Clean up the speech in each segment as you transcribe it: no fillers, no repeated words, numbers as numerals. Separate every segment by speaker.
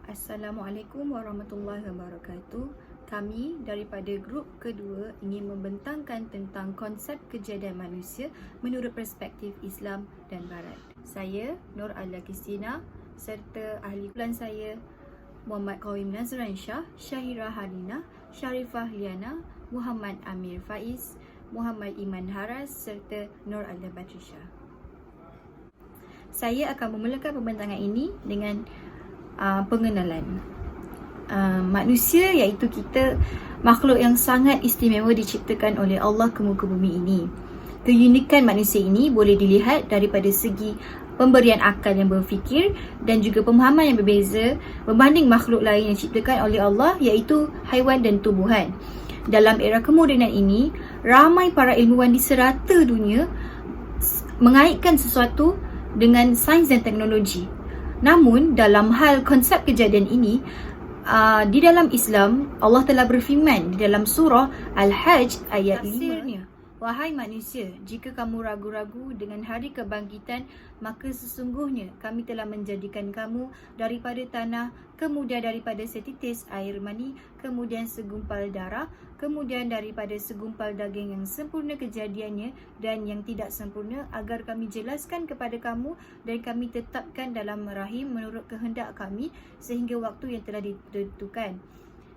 Speaker 1: Assalamualaikum warahmatullahi wabarakatuh. Kami daripada grup kedua ingin membentangkan tentang konsep kejadian manusia menurut perspektif Islam dan Barat. Saya Nur Alia Kristina serta ahli kumpulan saya Muhammad Qawim Nazran Shah, Syahira Halina, Sharifah Liana, Muhammad Amir Faiz, Muhammad Iman Haras serta Nur Alia Batrisha. Saya akan memulakan pembentangan ini dengan pengenalan. Manusia iaitu kita makhluk yang sangat istimewa diciptakan oleh Allah ke muka bumi ini. Keunikan manusia ini boleh dilihat daripada segi pemberian akal yang berfikir dan juga pemahaman yang berbeza berbanding makhluk lain yang diciptakan oleh Allah iaitu haiwan dan tumbuhan. Dalam era kemodenan ini, ramai para ilmuwan di serata dunia mengaitkan sesuatu dengan sains dan teknologi. Namun dalam hal konsep kejadian ini, di dalam Islam Allah telah berfirman di dalam surah Al-Hajj ayat 5, "Wahai manusia, jika kamu ragu-ragu dengan hari kebangkitan, maka sesungguhnya kami telah menjadikan kamu daripada tanah, kemudian daripada setitis air mani, kemudian segumpal darah, kemudian daripada segumpal daging yang sempurna kejadiannya dan yang tidak sempurna, agar kami jelaskan kepada kamu dan kami tetapkan dalam rahim menurut kehendak kami sehingga waktu yang telah ditentukan.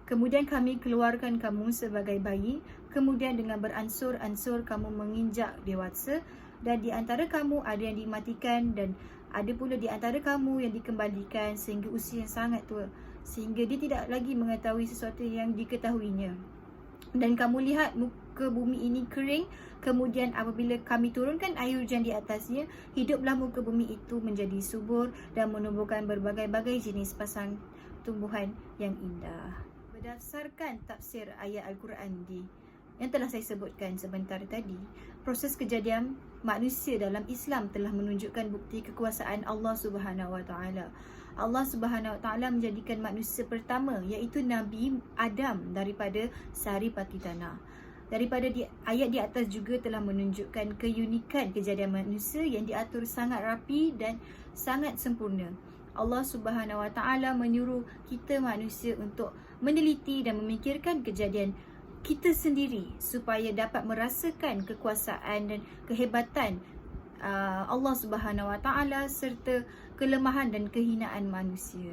Speaker 1: Kemudian kami keluarkan kamu sebagai bayi, kemudian dengan beransur-ansur kamu menginjak dewasa, dan di antara kamu ada yang dimatikan dan ada pula di antara kamu yang dikembalikan sehingga usia yang sangat tua, sehingga dia tidak lagi mengetahui sesuatu yang diketahuinya. Dan kamu lihat muka bumi ini kering, kemudian apabila kami turunkan air hujan di atasnya, hiduplah muka bumi itu menjadi subur dan menumbuhkan berbagai-bagai jenis pasang tumbuhan yang indah." Berdasarkan tafsir ayat Al-Quran yang telah saya sebutkan sebentar tadi, proses kejadian manusia dalam Islam telah menunjukkan bukti kekuasaan Allah Subhanahu Wa Taala. Allah Subhanahu Wa Taala menjadikan manusia pertama iaitu Nabi Adam daripada sari pati tanah. Daripada ayat di atas juga telah menunjukkan keunikan kejadian manusia yang diatur sangat rapi dan sangat sempurna. Allah Subhanahu Wa Taala menyuruh kita manusia untuk meneliti dan memikirkan kejadian kita sendiri supaya dapat merasakan kekuasaan dan kehebatan Allah Subhanahu Wa Taala serta kelemahan dan kehinaan manusia.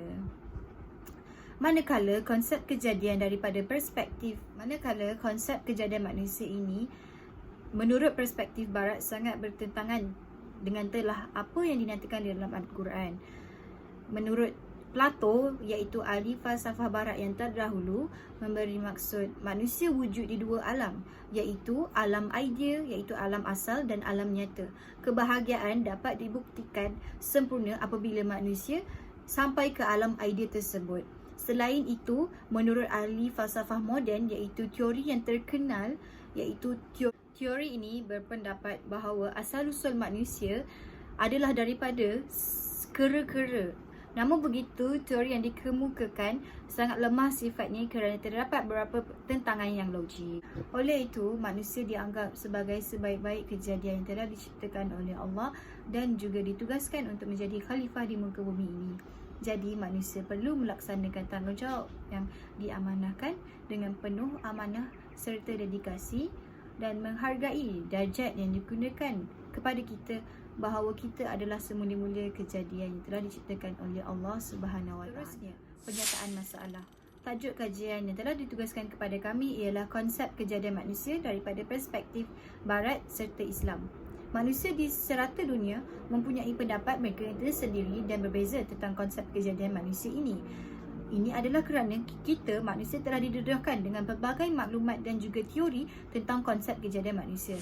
Speaker 1: Manakala konsep kejadian manusia ini menurut perspektif Barat sangat bertentangan dengan telah apa yang dinyatakan di dalam Al-Quran. Menurut Plato, iaitu ahli falsafah Barat yang terdahulu, memberi maksud manusia wujud di dua alam, iaitu alam idea, iaitu alam asal, dan alam nyata. Kebahagiaan dapat dibuktikan sempurna apabila manusia sampai ke alam idea tersebut. Selain itu, menurut ahli falsafah moden, iaitu teori yang terkenal, iaitu teori ini berpendapat bahawa asal-usul manusia adalah daripada kera-kera. Namun begitu, teori yang dikemukakan sangat lemah sifatnya kerana terdapat beberapa tentangan yang logik. Oleh itu, manusia dianggap sebagai sebaik-baik kejadian yang telah diciptakan oleh Allah dan juga ditugaskan untuk menjadi khalifah di muka bumi ini. Jadi, manusia perlu melaksanakan tanggungjawab yang diamanahkan dengan penuh amanah serta dedikasi dan menghargai darjat yang digunakan kepada kita bahawa kita adalah semula-mula kejadian yang telah diciptakan oleh Allah Subhanahu Wa Taala. Terusnya, pernyataan masalah. Tajuk kajian yang telah ditugaskan kepada kami ialah konsep kejadian manusia daripada perspektif Barat serta Islam. Manusia di serata dunia mempunyai pendapat mereka tersendiri dan berbeza tentang konsep kejadian manusia ini. Ini adalah kerana kita manusia telah didedahkan dengan pelbagai maklumat dan juga teori tentang konsep kejadian manusia.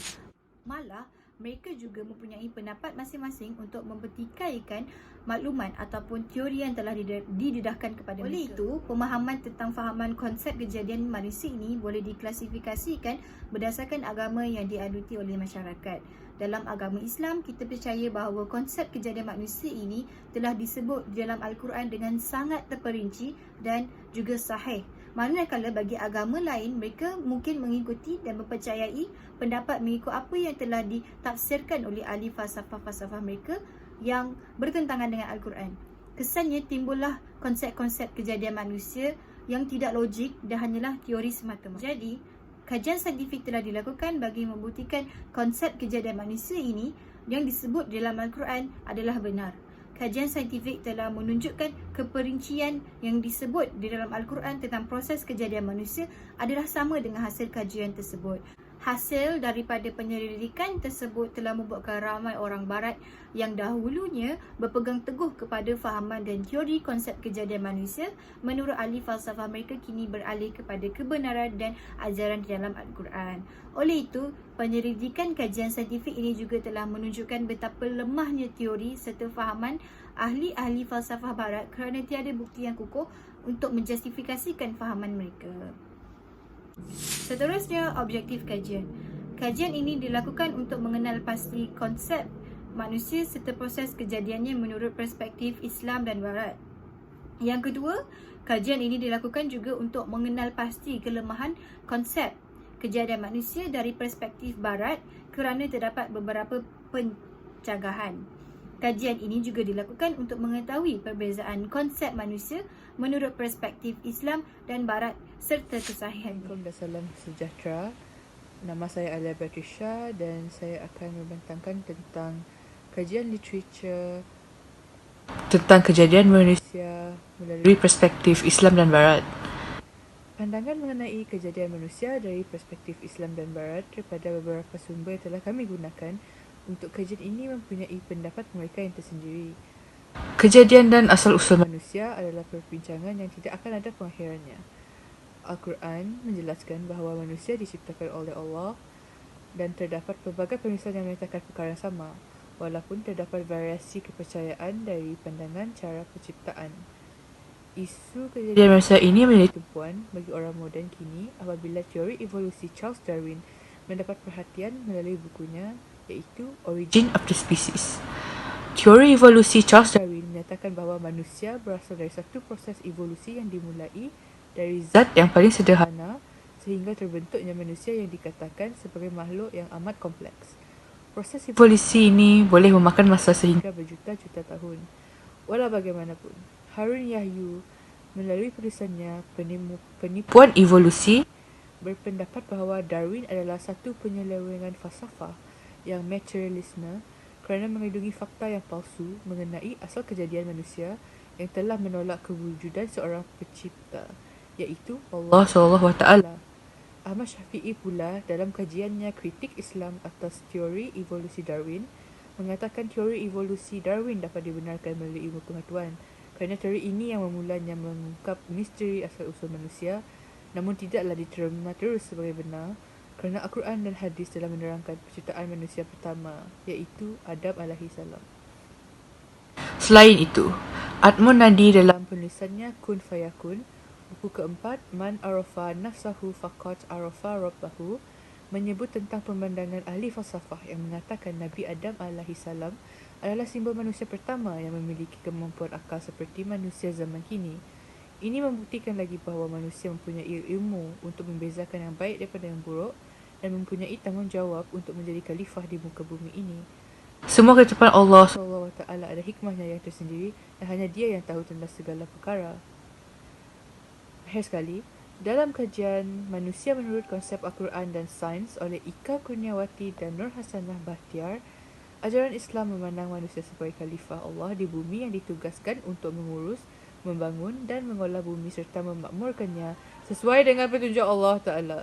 Speaker 1: Malah, mereka juga mempunyai pendapat masing-masing untuk mempertikaikan maklumat ataupun teori yang telah didedahkan kepada mereka. Oleh itu, pemahaman tentang fahaman konsep kejadian manusia ini boleh diklasifikasikan berdasarkan agama yang diaduti oleh masyarakat. Dalam agama Islam, kita percaya bahawa konsep kejadian manusia ini telah disebut dalam Al-Quran dengan sangat terperinci dan juga sahih. Manakala bagi agama lain, mereka mungkin mengikuti dan mempercayai pendapat mengikut apa yang telah ditafsirkan oleh ahli falsafah-falsafah mereka yang bertentangan dengan Al-Quran. kesannya timbullah konsep-konsep kejadian manusia yang tidak logik dan hanyalah teori semata-mata. Jadi, kajian saintifik telah dilakukan bagi membuktikan konsep kejadian manusia ini yang disebut dalam Al-Quran adalah benar. Kajian saintifik telah menunjukkan keperincian yang disebut di dalam Al-Quran tentang proses kejadian manusia adalah sama dengan hasil kajian tersebut. Hasil daripada penyelidikan tersebut telah membuatkan ramai orang barat yang dahulunya berpegang teguh kepada fahaman dan teori konsep kejadian manusia, menurut ahli falsafah mereka kini beralih kepada kebenaran dan ajaran di dalam Al-Quran. Oleh itu, penyelidikan kajian saintifik ini juga telah menunjukkan betapa lemahnya teori serta fahaman ahli-ahli falsafah barat kerana tiada bukti yang kukuh untuk menjustifikasikan fahaman mereka. Seterusnya, objektif kajian. Kajian ini dilakukan untuk mengenal pasti konsep manusia serta proses kejadiannya menurut perspektif Islam dan Barat. Yang kedua, kajian ini dilakukan juga untuk mengenal pasti kelemahan konsep kejadian manusia dari perspektif Barat kerana terdapat beberapa pencagahan. Kajian ini juga dilakukan untuk mengetahui perbezaan konsep manusia menurut perspektif Islam dan Barat serta kesahihan.
Speaker 2: Assalamualaikum dan salam sejahtera. Nama saya Alia Patricia dan saya akan membentangkan tentang kajian literatur tentang kejadian manusia melalui perspektif Islam dan Barat. Pandangan mengenai kejadian manusia dari perspektif Islam dan Barat daripada beberapa sumber telah kami gunakan. Untuk kajian ini mempunyai pendapat mereka yang tersendiri. Kejadian dan asal-usul manusia adalah perbincangan yang tidak akan ada pengakhirannya. Al-Quran menjelaskan bahawa manusia diciptakan oleh Allah dan terdapat pelbagai penulisan yang menyatakan perkara yang sama, walaupun terdapat variasi kepercayaan dari pandangan cara penciptaan. Isu kejadian manusia ini menjadi tumpuan bagi orang moden kini apabila teori evolusi Charles Darwin mendapat perhatian melalui bukunya iaitu Origin of the Species. Teori evolusi Charles Darwin menyatakan bahawa manusia berasal dari satu proses evolusi yang dimulai dari zat yang paling sederhana sehingga terbentuknya manusia yang dikatakan sebagai makhluk yang amat kompleks. Proses evolusi ini boleh memakan masa sehingga berjuta-juta tahun. Walau bagaimanapun, Harun Yahya melalui tulisannya Penipuan Evolusi berpendapat bahawa Darwin adalah satu penyelewengan falsafah yang materialisme kerana mengandungi fakta yang palsu mengenai asal kejadian manusia yang telah menolak kewujudan seorang pencipta, iaitu Allah SWT. Ahmad Syafi'i pula dalam kajiannya Kritik Islam atas teori evolusi Darwin mengatakan teori evolusi Darwin dapat dibenarkan melalui ilmu pengetahuan kerana teori ini yang memulanya mengungkap misteri asal-usul manusia namun tidaklah diterima terus sebagai benar kerana Al-Quran dan hadis telah menerangkan penciptaan manusia pertama iaitu Adam AS. Selain itu, Atmun Nadi dalam penulisannya Kun Fayakun, buku keempat Man Arafa Nafsahu Faqat Arafa Rabbahu, menyebut tentang pemandangan ahli falsafah yang mengatakan Nabi Adam AS adalah simbol manusia pertama yang memiliki kemampuan akal seperti manusia zaman kini. Ini membuktikan lagi bahawa manusia mempunyai ilmu untuk membezakan yang baik daripada yang buruk dan mempunyai tanggungjawab untuk menjadi khalifah di muka bumi ini. Semua ketetapan Allah SWT ada hikmahnya yang tersendiri dan hanya Dia yang tahu tentang segala perkara. Akhir sekali, dalam kajian Manusia Menurut Konsep Al-Quran dan Sains oleh Ika Kurniawati dan Nur Hasanah Bahtiar, ajaran Islam memandang manusia sebagai khalifah Allah di bumi yang ditugaskan untuk mengurus, membangun dan mengolah bumi serta memakmurkannya sesuai dengan petunjuk Allah Ta'ala.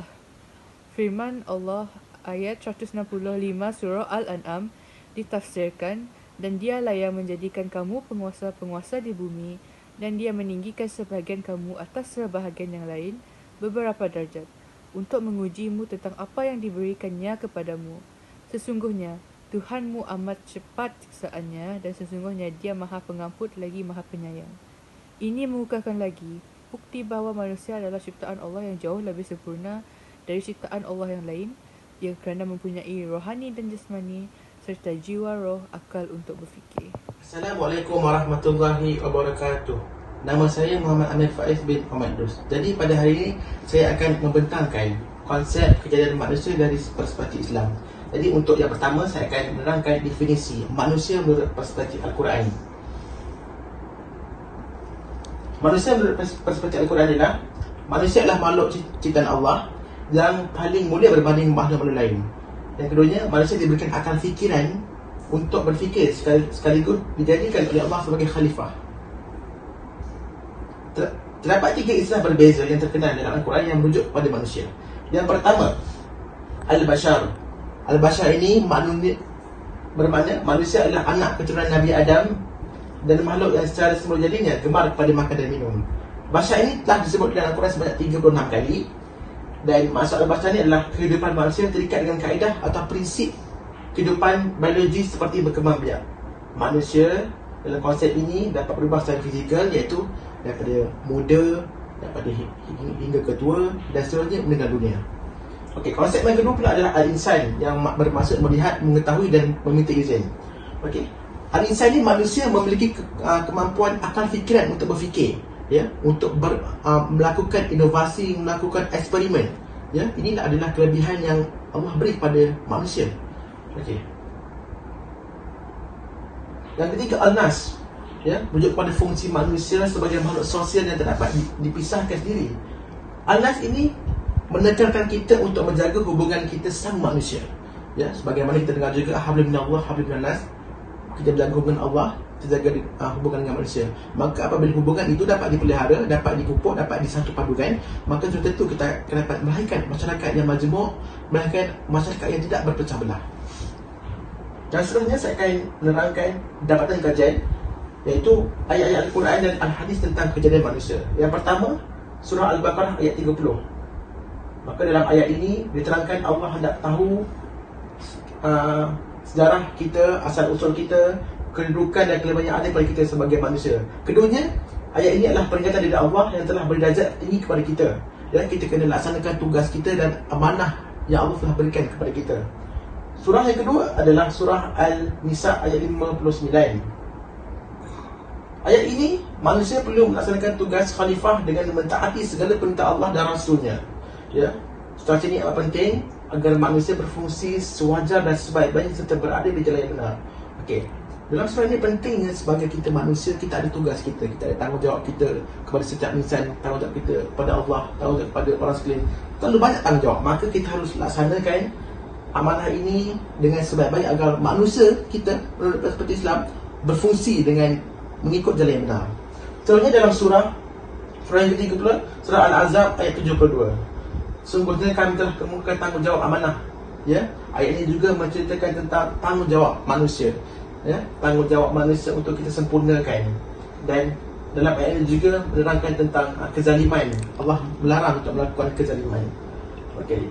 Speaker 2: Firman Allah ayat 165 surah Al-An'am ditafsirkan, dan Dialah yang menjadikan kamu penguasa-penguasa di bumi dan Dia meninggikan sebahagian kamu atas sebahagian yang lain beberapa darjat untuk mengujimu tentang apa yang diberikannya kepadamu. Sesungguhnya Tuhanmu amat cepat siksaannya dan sesungguhnya Dia Maha Pengampun lagi Maha Penyayang. Ini mengukuhkan lagi bukti bahawa manusia adalah ciptaan Allah yang jauh lebih sempurna dari ciptaan Allah yang lain yang kerana mempunyai rohani dan jasmani serta jiwa, roh, akal untuk berfikir.
Speaker 3: Assalamualaikum warahmatullahi wabarakatuh. Nama saya Muhammad Amir Faiz bin Muhammad Dus. Jadi pada hari ini saya akan membentangkan konsep kejadian manusia dari perspektif Islam. Jadi untuk yang pertama saya akan menerangkan definisi manusia menurut perspektif Al-Quran. Manusia menurut perspektif Al-Quran adalah manusia adalah makhluk ciptaan Allah yang paling mulia berbanding makhluk lain. Yang keduanya, manusia diberikan akal fikiran untuk berfikir sekaligus dijadikan oleh Allah sebagai khalifah. Terdapat 3 istilah berbeza yang terkenal dalam Al-Quran yang merujuk pada manusia. Yang pertama, Al-Bashar. Al-Bashar ini bermakna manusia adalah anak keturunan Nabi Adam dan makhluk yang secara semula jadinya gemar kepada makan dan minum. Bashar ini telah disebut dalam Al-Quran sebanyak 36 kali. Dan maksud Al-Bashar ini adalah kehidupan manusia terikat dengan kaedah atau prinsip kehidupan biologi seperti berkembang biak. Manusia dalam konsep ini dapat berubah secara fizikal, iaitu daripada muda, daripada hingga ke tua dan seterusnya meninggal dunia. Okey, konsep yang kedua pula adalah Al-Insan yang bermaksud melihat, mengetahui dan meminta izin. Okey, Al-Insan ini manusia memiliki kemampuan akal fikiran untuk berfikir, ya, untuk melakukan inovasi, melakukan eksperimen, ya. Ini adalah kelebihan yang Allah beri kepada manusia. Okey. Yang ketiga, Al-Nas, ya, merujuk kepada fungsi manusia sebagai makhluk sosial yang tak dapat dipisahkan sendiri. Al-Nas ini menekankan kita untuk menjaga hubungan kita sama manusia, ya, sebagaimana kita dengar juga hablum minallah hablum minan nas. Kita menjaga hubungan Allah, kita jaga hubungan dengan manusia. Maka apabila hubungan itu dapat dipelihara, dapat dipupuk, dapat disatu padukan, maka sudah tentu kita akan dapat melahirkan masyarakat yang majmuk, melahirkan masyarakat yang tidak berpecah belah. Dan seterusnya saya akan menerangkan dapatan kajian, iaitu ayat-ayat Al-Quran dan Al-Hadis tentang kejadian manusia. Yang pertama, surah Al-Baqarah ayat 30. Maka dalam ayat ini diterangkan Allah hendak tahu sejarah kita, asal-usul kita, kedudukan dan kelebihan yang ada pada kita sebagai manusia. Keduanya, ayat ini adalah peringatan dari Allah yang telah beri darjat tinggi kepada kita. Ya, kita kena laksanakan tugas kita dan amanah yang Allah telah berikan kepada kita. Surah yang kedua adalah surah Al-Nisa ayat 59. Ayat ini, manusia perlu melaksanakan tugas khalifah dengan mentaati segala perintah Allah dan Rasulnya. Ya, situasi ini amat penting agar manusia berfungsi sewajar dan sebaik-baiknya serta berada di jalan yang benar. Okey, dalam surah ini pentingnya sebagai kita manusia, kita ada tugas kita ada tanggungjawab kita kepada setiap insan, tanggungjawab kita kepada Allah, tanggungjawab kepada orang sekeliling. Terlalu banyak tanggungjawab, maka kita harus laksanakan amanah ini dengan sebaik-baik agar manusia kita menurut perspektif Islam berfungsi dengan mengikut jalan yang benar. Seterusnya dalam surah yang ketiga pula, surah Al-Ahzab ayat 72. Sungguhnya kami telah kemukakan tanggungjawab amanah. Ya, ayat ini juga menceritakan tentang tanggungjawab manusia. Ya, tanggungjawab manusia untuk kita sempurnakan. Dan dalam ayat ini juga menerangkan tentang kezaliman. Allah melarang untuk melakukan kezaliman. Okey.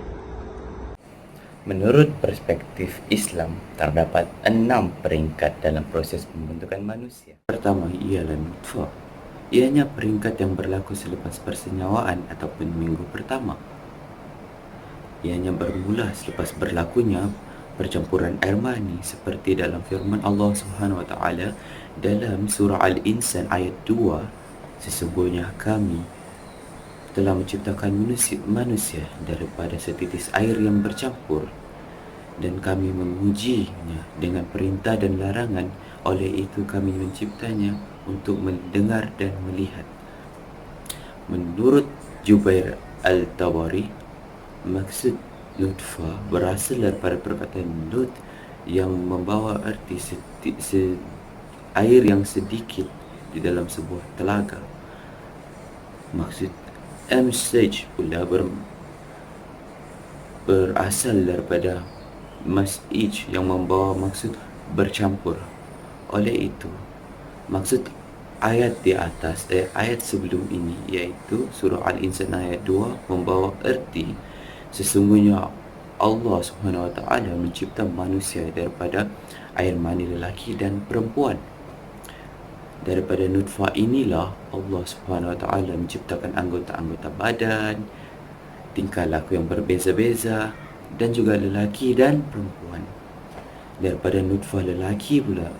Speaker 4: Menurut perspektif Islam, terdapat 6 peringkat dalam proses pembentukan manusia. Pertama ialah nutfah. Ianya peringkat yang berlaku selepas persenyawaan ataupun minggu pertama. Ianya bermula selepas berlakunya percampuran air mani seperti dalam firman Allah Subhanahu wa taala dalam surah Al-Insan ayat 2, sesungguhnya kami telah menciptakan manusia daripada setitis air yang bercampur dan kami mengujinya dengan perintah dan larangan. Oleh itu kami menciptanya untuk mendengar dan melihat. Menurut Jubair Al-Tabari, maksud nutfah berasal daripada perkataan nut yang membawa arti air yang sedikit di dalam sebuah telaga. Maksud amsaj pula berasal daripada mas'ij yang membawa maksud bercampur. Oleh itu, maksud ayat di atas ayat sebelum ini, iaitu surah Al-Insan ayat 2, membawa erti sesungguhnya Allah Subhanahu wa taala mencipta manusia daripada air mani lelaki dan perempuan. Daripada nutfah inilah Allah Subhanahu wa taala menciptakan anggota-anggota badan, tingkah laku yang berbeza-beza dan juga lelaki dan perempuan. Daripada nutfah lelaki pula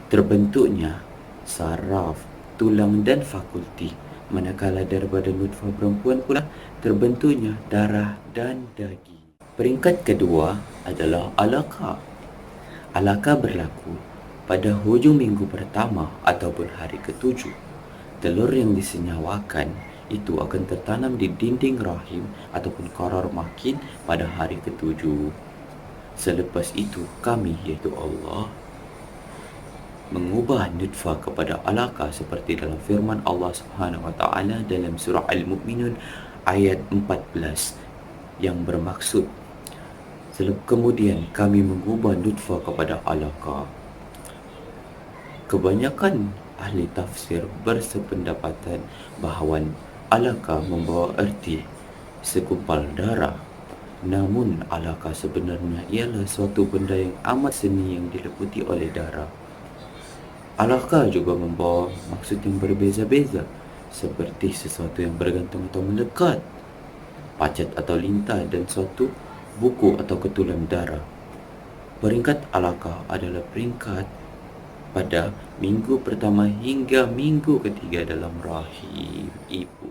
Speaker 4: terbentuknya saraf, tulang dan fakulti. Manakala daripada nutfah perempuan pula terbentuknya darah dan daging. Peringkat kedua adalah alaqah. Alaqah berlaku pada hujung minggu pertama ataupun hari ke-7. Telur yang disenyawakan itu akan tertanam di dinding rahim ataupun koror makin pada hari ke-7. Selepas itu kami, iaitu Allah, mengubah nutfah kepada alaqah seperti dalam firman Allah Subhanahu wa taala dalam surah Al-Mu'minun ayat 14 yang bermaksud kemudian kami mengubah nutfah kepada alaqah. Kebanyakan ahli tafsir bersependapatan bahawa alaqah membawa erti segumpal darah. Namun alaqah sebenarnya ialah suatu benda yang amat seni yang diliputi oleh darah. Alaqah juga membawa maksud yang berbeza-beza, seperti sesuatu yang bergantung atau melekat, pacat atau lintah, dan suatu buku atau ketulan darah. Peringkat alaqah adalah peringkat pada minggu pertama hingga minggu ketiga dalam rahim ibu.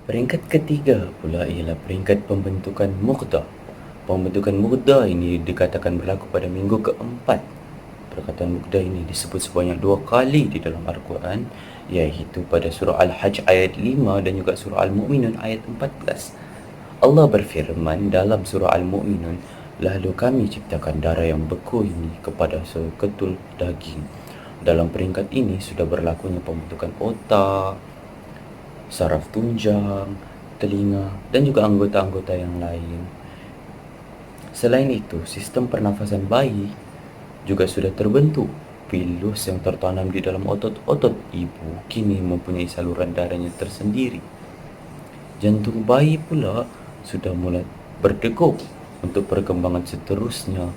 Speaker 4: Peringkat ketiga pula ialah peringkat pembentukan muqdah. Pembentukan muqdah ini dikatakan berlaku pada minggu keempat. Perkataan muqdah ini disebut sebanyak 2 kali di dalam Al-Quran, iaitu pada surah Al-Hajj ayat 5 dan juga surah Al-Mu'minun ayat 14. Allah berfirman dalam surah Al-Mu'minun, lalu kami ciptakan darah yang beku ini kepada seketul daging. Dalam peringkat ini sudah berlakunya pembentukan otak, saraf tunjang, telinga, dan juga anggota-anggota yang lain. Selain itu, sistem pernafasan bayi juga sudah terbentuk. Pilus yang tertanam di dalam otot-otot ibu kini mempunyai saluran darahnya tersendiri. Jantung bayi pula sudah mulai berdegup. Untuk perkembangan seterusnya,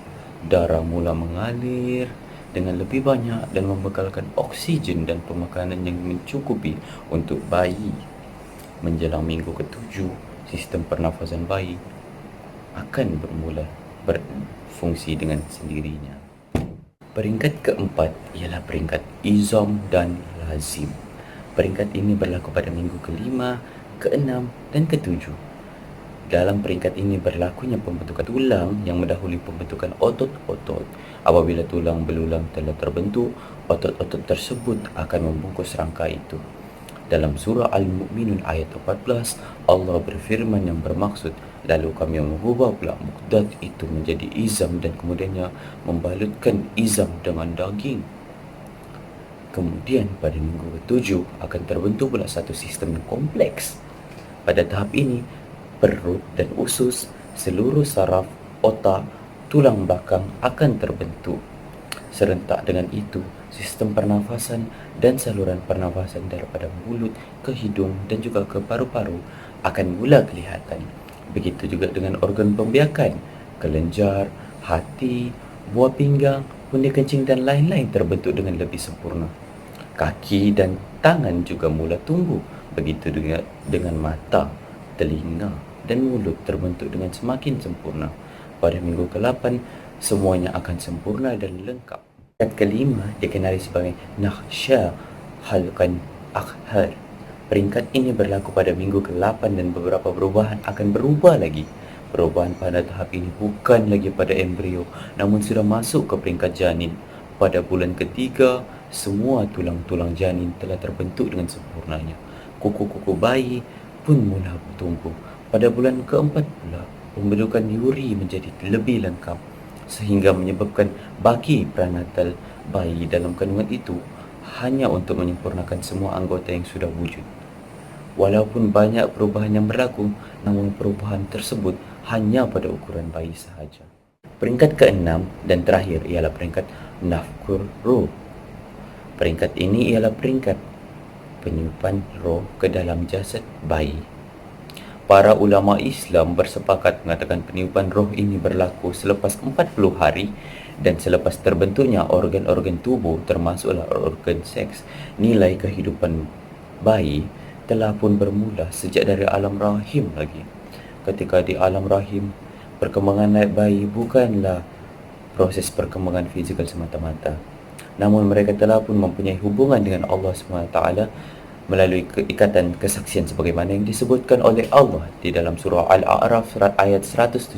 Speaker 4: darah mula mengalir dengan lebih banyak dan membekalkan oksigen dan pemakanan yang mencukupi untuk bayi. Menjelang minggu ke-7, sistem pernafasan bayi akan bermula berfungsi dengan sendirinya. Peringkat keempat ialah peringkat izam dan lazim. Peringkat ini berlaku pada minggu ke-5, ke-6 dan ke-7. Dalam peringkat ini berlakunya pembentukan tulang yang mendahului pembentukan otot-otot. Apabila tulang belulang telah terbentuk, otot-otot tersebut akan membungkus rangka itu. Dalam surah Al-Mu'minun ayat 14, Allah berfirman yang bermaksud, lalu kami mengubah pula muqdah itu menjadi izam dan kemudiannya membalutkan izam dengan daging. Kemudian pada minggu ke-7 akan terbentuk pula satu sistem yang kompleks. Pada tahap ini, perut dan usus, seluruh saraf, otak, tulang belakang akan terbentuk. Serentak dengan itu, sistem pernafasan dan saluran pernafasan daripada mulut ke hidung dan juga ke paru-paru akan mula kelihatan. Begitu juga dengan organ pembiakan, kelenjar, hati, buah pinggang, pundir kencing dan lain-lain terbentuk dengan lebih sempurna. Kaki dan tangan juga mula tumbuh. Begitu dengan mata, telinga dan mulut terbentuk dengan semakin sempurna. Pada minggu ke-8, semuanya akan sempurna dan lengkap. Peringkat kelima dikenali sebagai Nakhsha Halqan Akhar. Peringkat ini berlaku pada minggu ke-8 dan beberapa perubahan akan berubah lagi. Perubahan pada tahap ini bukan lagi pada embrio, namun sudah masuk ke peringkat janin. Pada bulan ketiga, semua tulang-tulang janin telah terbentuk dengan sempurnanya. Kuku-kuku bayi pun mula bertumbuh. Pada bulan ke-4 pula, pembentukan yuri menjadi lebih lengkap, sehingga menyebabkan bagi prenatal bayi dalam kandungan itu hanya untuk menyempurnakan semua anggota yang sudah wujud. Walaupun banyak perubahan yang berlaku, namun perubahan tersebut hanya pada ukuran bayi sahaja. Peringkat ke-6 dan terakhir ialah peringkat nafkur roh. Peringkat ini ialah peringkat penyupan roh ke dalam jasad bayi. Para ulama Islam bersepakat mengatakan peniupan roh ini berlaku selepas 40 hari dan selepas terbentuknya organ-organ tubuh termasuklah organ seks. Nilai kehidupan bayi telah pun bermula sejak dari alam rahim lagi. Ketika di alam rahim, perkembangan naik bayi bukanlah proses perkembangan fizikal semata-mata. Namun mereka telah pun mempunyai hubungan dengan Allah SWT melalui keikatan kesaksian sebagaimana yang disebutkan oleh Allah di dalam surah Al-A'raf ayat 172,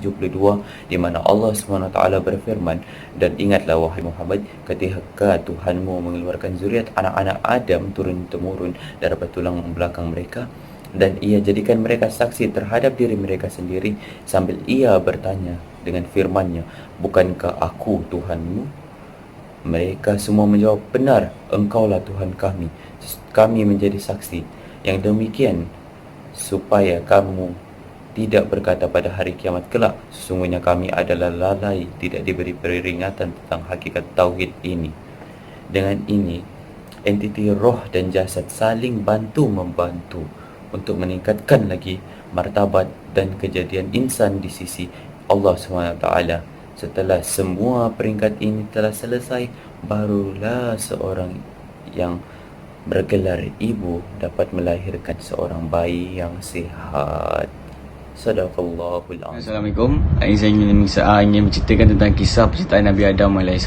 Speaker 4: di mana Allah SWT berfirman, dan ingatlah wahai Muhammad ketika Tuhanmu mengeluarkan zuriat anak-anak Adam turun-temurun daripada tulang belakang mereka, dan ia jadikan mereka saksi terhadap diri mereka sendiri sambil ia bertanya dengan firman-Nya, bukankah aku Tuhanmu? Mereka semua menjawab, benar, engkaulah Tuhan kami. Kami menjadi saksi. Yang demikian supaya kamu tidak berkata pada hari kiamat kelak, sesungguhnya kami adalah lalai, tidak diberi peringatan tentang hakikat tauhid ini. Dengan ini, entiti roh dan jasad saling bantu-membantu untuk meningkatkan lagi martabat dan kejadian insan di sisi Allah SWT. Setelah semua peringkat ini telah selesai, barulah seorang yang bergelar ibu dapat melahirkan seorang bayi yang sihat. Sadaqallahul azim.
Speaker 5: Assalamualaikum. Saya ingin menceritakan tentang kisah penciptaan Nabi Adam AS.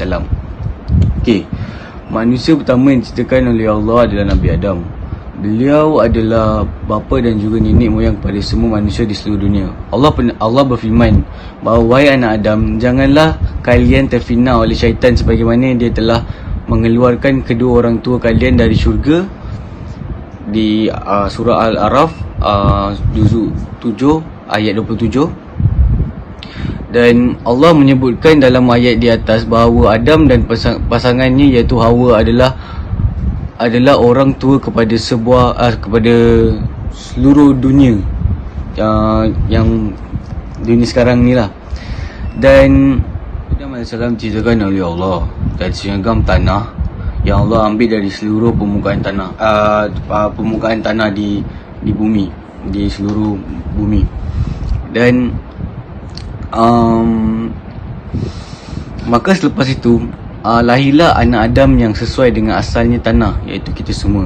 Speaker 5: Okey. Manusia pertama yang diceritakan oleh Allah adalah Nabi Adam. Beliau adalah bapa dan juga nenek moyang kepada semua manusia di seluruh dunia. Allah berfirman bahawa, wahai anak Adam, janganlah kalian terfitnah oleh syaitan sebagaimana dia telah mengeluarkan kedua orang tua kalian dari syurga, di surah Al-A'raf juzuk 7 ayat 27. Dan Allah menyebutkan dalam ayat di atas bahawa Adam dan pasangannya iaitu Hawa adalah orang tua kepada kepada seluruh dunia, yang dunia sekarang ni lah. Dan Adam AS diceritakan oleh Allah dari seragam tanah yang Allah ambil dari seluruh permukaan tanah di bumi, di seluruh bumi. Dan maka selepas itu lahirlah anak Adam yang sesuai dengan asalnya tanah, iaitu kita semua.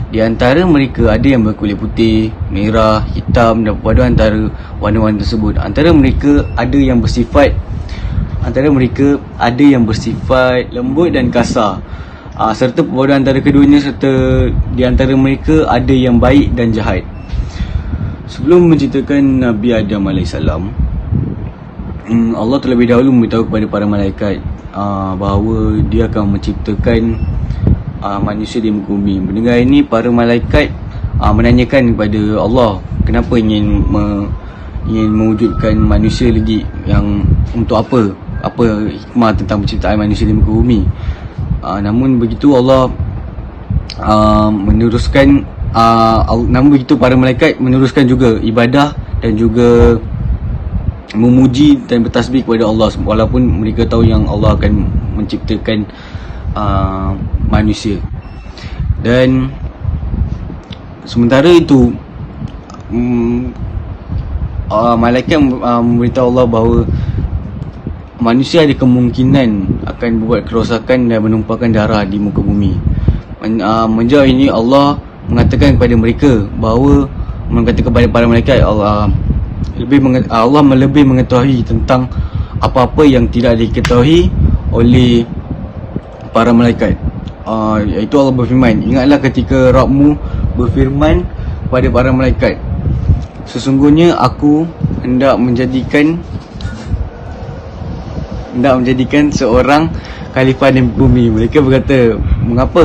Speaker 5: Di antara mereka ada yang berkulit putih, merah, hitam dan berpadu antara warna-warna tersebut. Antara mereka ada yang bersifat lembut dan kasar, serta perpaduan antara keduanya, serta di antara mereka ada yang baik dan jahat. Sebelum menceritakan Nabi Adam AS, Allah terlebih dahulu memberitahu kepada para malaikat bahawa dia akan menciptakan manusia di muka bumi. Mendengar ini, para malaikat menanyakan kepada Allah kenapa ingin mewujudkan manusia lagi, yang untuk apa hikmah tentang penciptaan manusia di muka bumi. Namun begitu para malaikat meneruskan juga ibadah dan juga memuji dan bertasbih kepada Allah, walaupun mereka tahu yang Allah akan menciptakan manusia. Dan sementara itu malaikat memberitahu Allah bahawa manusia ada kemungkinan akan membuat kerosakan dan menumpahkan darah di muka bumi. Menjawab ini, Allah mengatakan kepada mereka bahawa, mengatakan kepada para malaikat, Allah lebih mengetahui tentang apa-apa yang tidak diketahui oleh para malaikat. Iaitu Allah berfirman, ingatlah ketika Rabbmu berfirman kepada para malaikat, sesungguhnya aku hendak menjadikan seorang khalifah di bumi. Mereka berkata, mengapa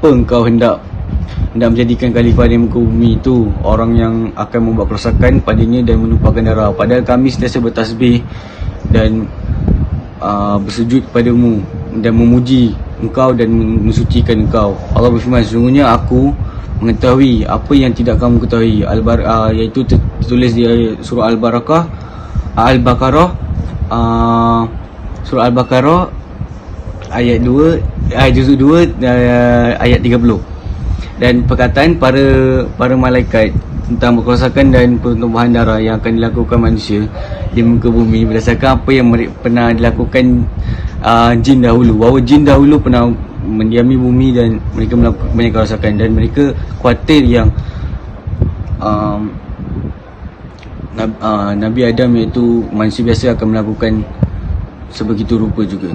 Speaker 5: engkau hendak menjadikan khalifah di muka bumi itu orang yang akan membuat kerosakan padanya dan menumpahkan darah, padahal kami sentiasa bertasbih dan bersujud kepadamu dan memuji engkau dan mensucikan engkau. Allah berfirman, sesungguhnya aku mengetahui apa yang tidak kamu ketahui. Iaitu tertulis di surah Surah Al-Baqarah ayat 2, juzuk 2 ayat 30. Dan perkataan para malaikat tentang kerosakan dan pertumbuhan darah yang akan dilakukan manusia di muka bumi berdasarkan apa yang pernah dilakukan jin dahulu, bahawa jin dahulu pernah mendiami bumi dan mereka melakukan banyak kerosakan, dan mereka khawatir yang Nabi Adam iaitu manusia biasa akan melakukan sebegitu rupa juga.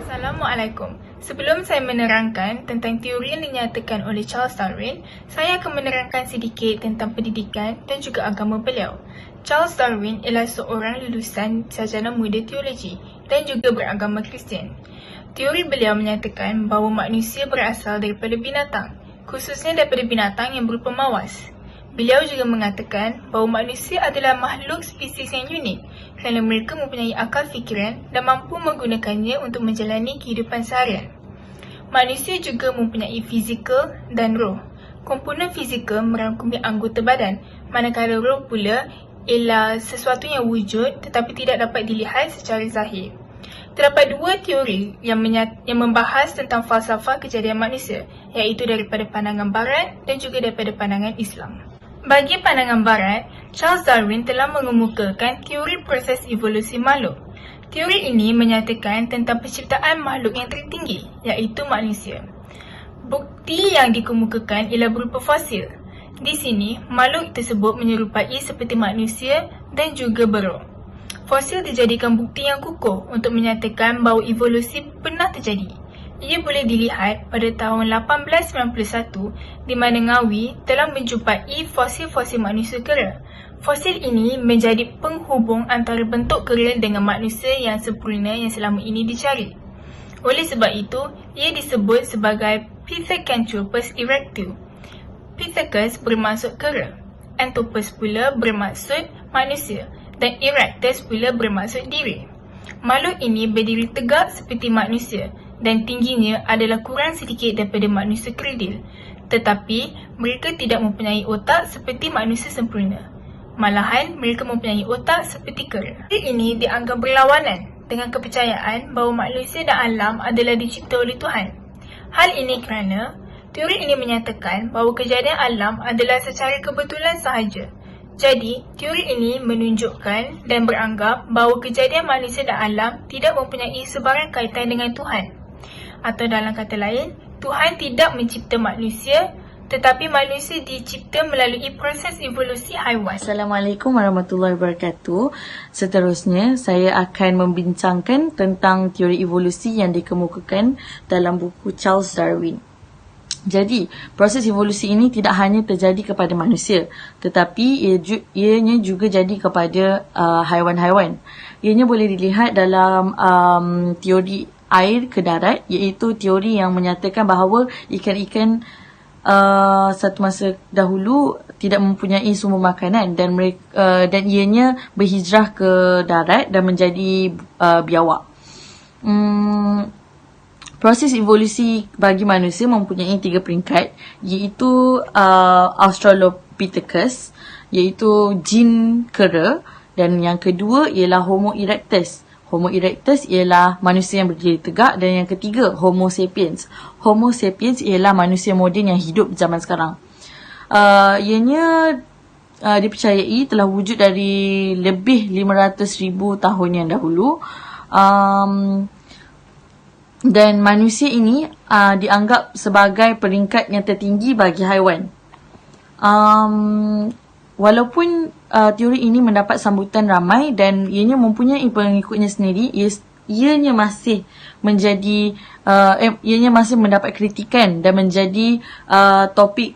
Speaker 6: Assalamualaikum. Sebelum saya menerangkan tentang teori yang dinyatakan oleh Charles Darwin, saya akan menerangkan sedikit tentang pendidikan dan juga agama beliau. Charles Darwin ialah seorang lulusan sarjana muda teologi dan juga beragama Kristian. Teori beliau menyatakan bahawa manusia berasal daripada binatang, khususnya daripada binatang yang berupa mawas. Beliau juga mengatakan bahawa manusia adalah makhluk spesies yang unik kerana mereka mempunyai akal fikiran dan mampu menggunakannya untuk menjalani kehidupan seharian. Manusia juga mempunyai fizikal dan roh. Komponen fizikal merangkumi anggota badan, manakala roh pula ialah sesuatu yang wujud tetapi tidak dapat dilihat secara zahir. Terdapat dua teori yang membahas tentang falsafah kejadian manusia, iaitu daripada pandangan barat dan juga daripada pandangan Islam. Bagi pandangan barat, Charles Darwin telah mengemukakan teori proses evolusi makhluk. Teori ini menyatakan tentang penciptaan makhluk yang tertinggi, iaitu manusia. Bukti yang dikemukakan ialah berupa fosil. Di sini, makhluk tersebut menyerupai seperti manusia dan juga beruang. Fosil dijadikan bukti yang kukuh untuk menyatakan bahawa evolusi pernah terjadi. Ia boleh dilihat pada tahun 1891 di mana Ngawi telah menjumpai fosil-fosil manusia kera. Fosil ini menjadi penghubung antara bentuk kera dengan manusia yang sempurna yang selama ini dicari. Oleh sebab itu, ia disebut sebagai Pithecanthropus erectus. Pithecanthropus bermaksud kera, Anthropus pula bermaksud manusia dan erectus pula bermaksud diri. Makhluk ini berdiri tegak seperti manusia dan tingginya adalah kurang sedikit daripada manusia kerdil. Tetapi, mereka tidak mempunyai otak seperti manusia sempurna. Malahan, mereka mempunyai otak seperti kera. Teori ini dianggap berlawanan dengan kepercayaan bahawa manusia dan alam adalah dicipta oleh Tuhan. Hal ini kerana teori ini menyatakan bahawa kejadian alam adalah secara kebetulan sahaja. Jadi, teori ini menunjukkan dan beranggap bahawa kejadian manusia dan alam tidak mempunyai sebarang kaitan dengan Tuhan. Atau dalam kata lain, Tuhan tidak mencipta manusia, tetapi manusia dicipta melalui proses evolusi haiwan.
Speaker 7: Assalamualaikum warahmatullahi wabarakatuh. Seterusnya, saya akan membincangkan tentang teori evolusi yang dikemukakan dalam buku Charles Darwin. Jadi, proses evolusi ini tidak hanya terjadi kepada manusia, tetapi ianya juga jadi kepada haiwan-haiwan. Ianya boleh dilihat dalam teori air ke darat, iaitu teori yang menyatakan bahawa ikan-ikan satu masa dahulu tidak mempunyai sumber makanan dan ianya berhijrah ke darat dan menjadi biawak. Proses evolusi bagi manusia mempunyai 3 peringkat, iaitu Australopithecus, iaitu jin kera, dan yang kedua ialah Homo erectus. Homo erectus ialah manusia yang berdiri tegak, dan yang ketiga Homo sapiens. Homo sapiens ialah manusia moden yang hidup zaman sekarang. Ianya dipercayai telah wujud dari lebih 500,000 tahun yang dahulu. Dan manusia ini dianggap sebagai peringkat yang tertinggi bagi haiwan. Walaupun teori ini mendapat sambutan ramai dan ianya mempunyai pengikutnya sendiri, ianya masih mendapat kritikan dan menjadi topik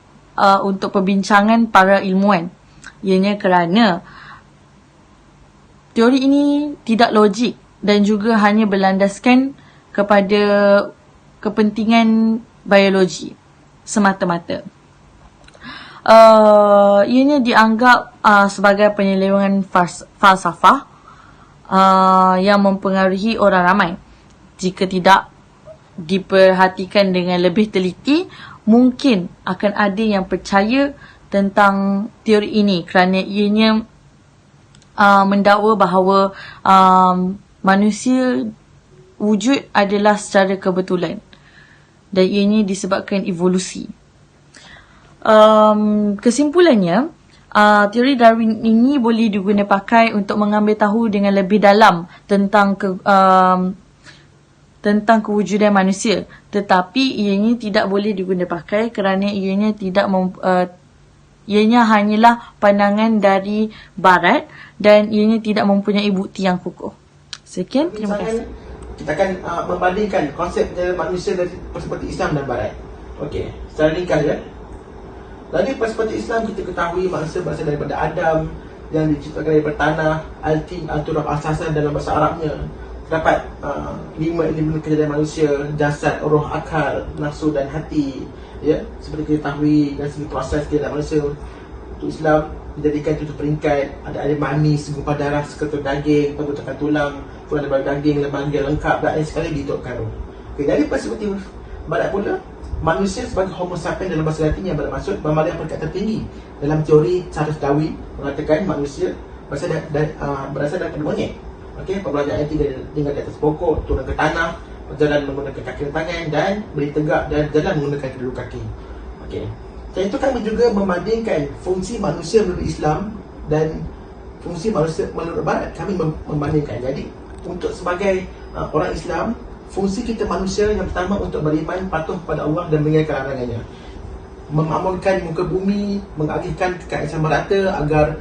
Speaker 7: untuk perbincangan para ilmuwan. Ianya kerana teori ini tidak logik dan juga hanya berlandaskan kepada kepentingan biologi semata-mata. Ianya dianggap sebagai penyelewengan falsafah yang mempengaruhi orang ramai. Jika tidak diperhatikan dengan lebih teliti, mungkin akan ada yang percaya tentang teori ini kerana ianya mendakwa bahawa manusia wujud adalah secara kebetulan dan ianya disebabkan evolusi. Kesimpulannya, teori Darwin ini boleh diguna pakai untuk mengambil tahu dengan lebih dalam tentang kewujudan manusia, tetapi ianya tidak boleh diguna pakai kerana ianya hanyalah pandangan dari barat dan ianya tidak mempunyai bukti yang kukuh. Sekian, terima kasih.
Speaker 3: kita akan membandingkan konsep perjalanan manusia dari perspektif Islam dan Barat. Okey, secara ringkas ya. Dari perspektif Islam kita ketahui manusia berasal daripada Adam yang diciptakan daripada tanah, alti, al-turab, asasan dalam bahasa Arabnya. Terdapat 5 elemen kejadian manusia: jasad, roh, akal, nafsu dan hati. Ya, seperti kita ketahui dari segi proses kejadian manusia, untuk Islam dijadikan 7 peringkat. Ada air mani, segumpal darah, seketul daging, pergutakan tulang, tulang daripada daging, lembaga lengkap dan air sekali dihitung karung. Okay, dari perspektif Barat pula, manusia sebagai homo sapiens dalam bahasa Latin yang bermaksud memegang peringkat tertinggi dalam teori Charles Darwin mengatakan manusia berasal daripada monyet. Okey, perbelanjaan tinggal di atas pokok, turun ke tanah, berjalan menggunakan kaki dan tangan dan berdiri tegak dan jalan menggunakan kedua kaki. Okey. Selain itu kami juga membandingkan fungsi manusia menurut Islam dan fungsi manusia menurut Barat. Kami membandingkan. Jadi untuk sebagai orang Islam, fungsi kita manusia yang pertama untuk beriman, patuh kepada Allah dan meninggalkan larangannya, memakmurkan muka bumi, mengagihkan kekayaan sama rata agar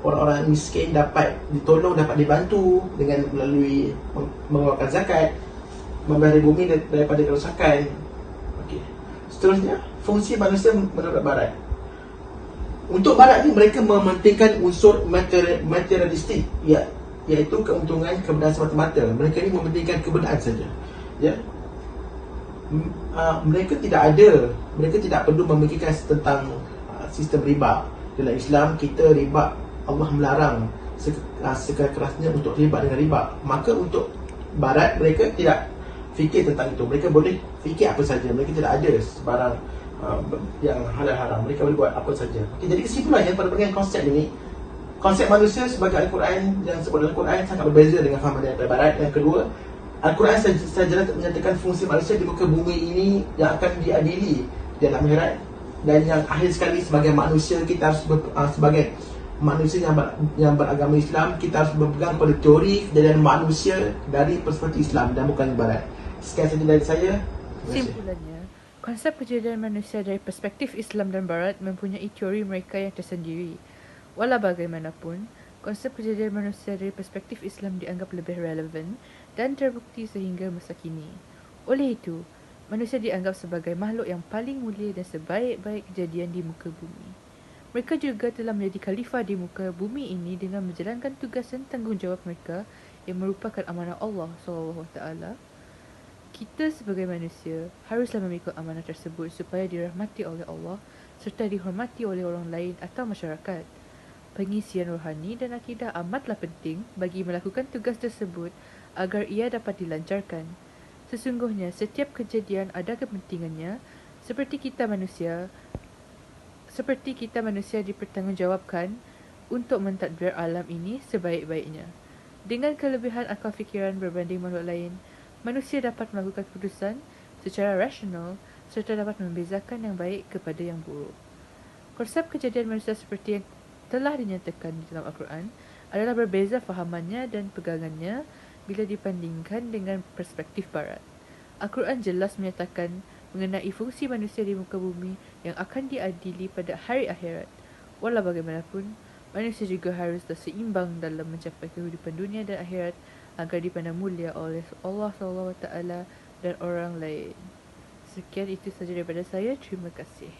Speaker 3: orang-orang miskin dapat ditolong, dapat dibantu dengan melalui mengeluarkan zakat, memberi bumi daripada kerosakan. Okey. Seterusnya, fungsi manusia menurut Barat. Untuk Barat ni, mereka mementingkan unsur materialistik, iaitu keuntungan, kebenaran semata-mata. Mereka ni mementingkan kebenaran saja. Ya. Mereka tidak perlu memikirkan tentang sistem riba. Dalam Islam, kita riba, Allah melarang sekerasnya untuk riba dengan riba. Maka untuk Barat, mereka tidak fikir tentang itu. Mereka boleh fikir apa saja. Mereka tidak ada sebarang yang halal haram. Mereka boleh buat apa saja. Okay, jadi kesimpulannya pada bagian konsep ini, konsep manusia sebagai Al-Quran yang disebut dalam Al-Quran sangat berbeza dengan fahaman daripada Barat. Yang kedua, Al-Quran sahaja menyatakan fungsi manusia di muka bumi ini yang akan diadili di dalam akhirat. Dan yang akhir sekali, sebagai manusia, kita harus sebagai manusia yang beragama Islam, kita harus berpegang pada teori kejadian manusia dari perspektif Islam dan bukan Barat. Sekian sahaja dari saya.
Speaker 2: Kesimpulannya, konsep kejadian manusia dari perspektif Islam dan Barat mempunyai teori mereka yang tersendiri. Walau bagaimanapun, konsep kejadian manusia dari perspektif Islam dianggap lebih relevan dan terbukti sehingga masa kini. Oleh itu, manusia dianggap sebagai makhluk yang paling mulia dan sebaik-baik kejadian di muka bumi. Mereka juga telah menjadi khalifah di muka bumi ini dengan menjalankan tugas dan tanggungjawab mereka yang merupakan amanah Allah SWT. Kita sebagai manusia haruslah memikul amanah tersebut supaya dirahmati oleh Allah serta dihormati oleh orang lain atau masyarakat. Pengisian rohani dan akidah amatlah penting bagi melakukan tugas tersebut agar ia dapat dilancarkan. Sesungguhnya setiap kejadian ada kepentingannya, seperti kita manusia dipertanggungjawabkan untuk mentadbir alam ini sebaik-baiknya. Dengan kelebihan akal fikiran berbanding makhluk lain, manusia dapat melakukan keputusan secara rasional serta dapat membezakan yang baik kepada yang buruk. Konsep kejadian manusia seperti yang telah dinyatakan di dalam Al-Quran adalah berbeza fahamannya dan pegangannya bila dibandingkan dengan perspektif Barat. Al-Quran jelas menyatakan mengenai fungsi manusia di muka bumi yang akan diadili pada hari akhirat. Walau bagaimanapun, manusia juga haruslah seimbang dalam mencapai kehidupan dunia dan akhirat agar dipandang mulia oleh Allah SWT dan orang lain. Sekian itu sahaja daripada saya. Terima kasih.